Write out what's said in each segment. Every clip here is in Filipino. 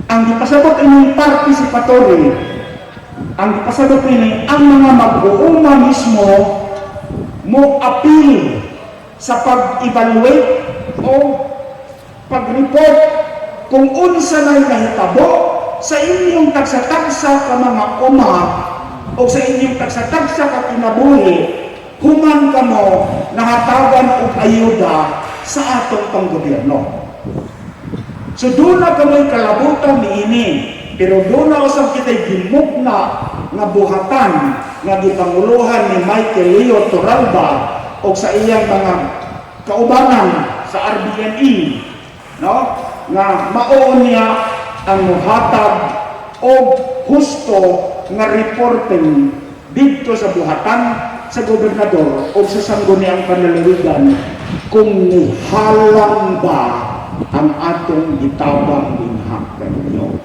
Ang ipasabot ining participatory, ang ipasabot ini ang mga mag-uuma mismo mo appeal sa pag-evaluate o pag-report kung unsa na'y nahitabo sa inyong tagsa-tagsa ka mga uma o sa inyong tagsa-tagsa ka kinabuhi, human ka mo nahatagan og ayuda sa atong panggobyerno. So doon na kamoy kalabutan ni ini, pero doon na usab kita'y gimugna nga buhatan nga gipanguluhan ni Michael Leo Torralba o sa iyang mga kaubanan sa RBNE, no? Nga mao niya ang muhatag o husto nga reporting dito sa buhatan sa gobernador o sa sangguniang panaliligan kung nihalang ba ang atong gitabang dinhak kanyo.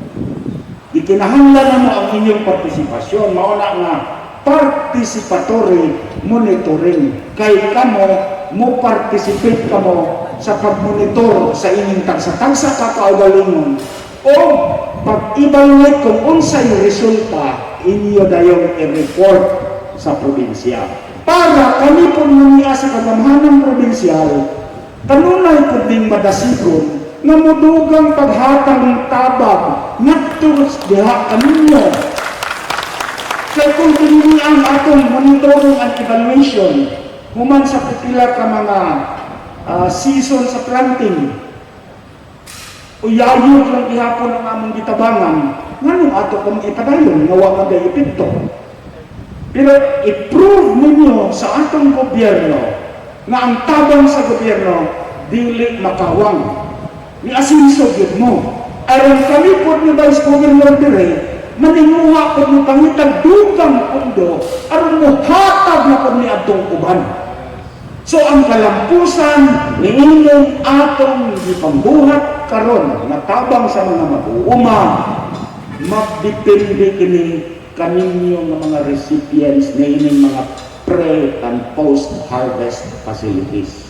Ikinahanglan na mo ang inyong partisipasyon, mauna nga participatory monitoring. Kay kamo mo participate kamo sa pagmonitor sa inyong tagsa-tagsa kakaugalingon o pag-evaluate kung unsay resulta inyo dayong i-report sa probinsya. Para kami po naniya sa kagamhanang probinsyal, kanunay po ding madasigon na mudugang paghatag ng tabag nagturos diha kaninyo. Kaya kung pinili ang atong monitoring and evaluation, human sa pipila ka mga season sa planting, uyayog lang ihapon ang among gitabangan, nganong ato kung ipadayon, nawa magay epekto. Pero i-prove ninyo sa atong gobyerno na ang tabang sa gobyerno dili makawang. Ni asinso gyud mo. Aron kami po ni Vice Governor dire, maninguha po ni pangitag dugang pundo, aron mo hatag na po ni atong uban. So ang kalampusan ni inyong atong gipambuhat karon na tabang sa mga mag-uuma, magdepende kini kaninyo ng mga recipients na ining mga pre- and post-harvest facilities.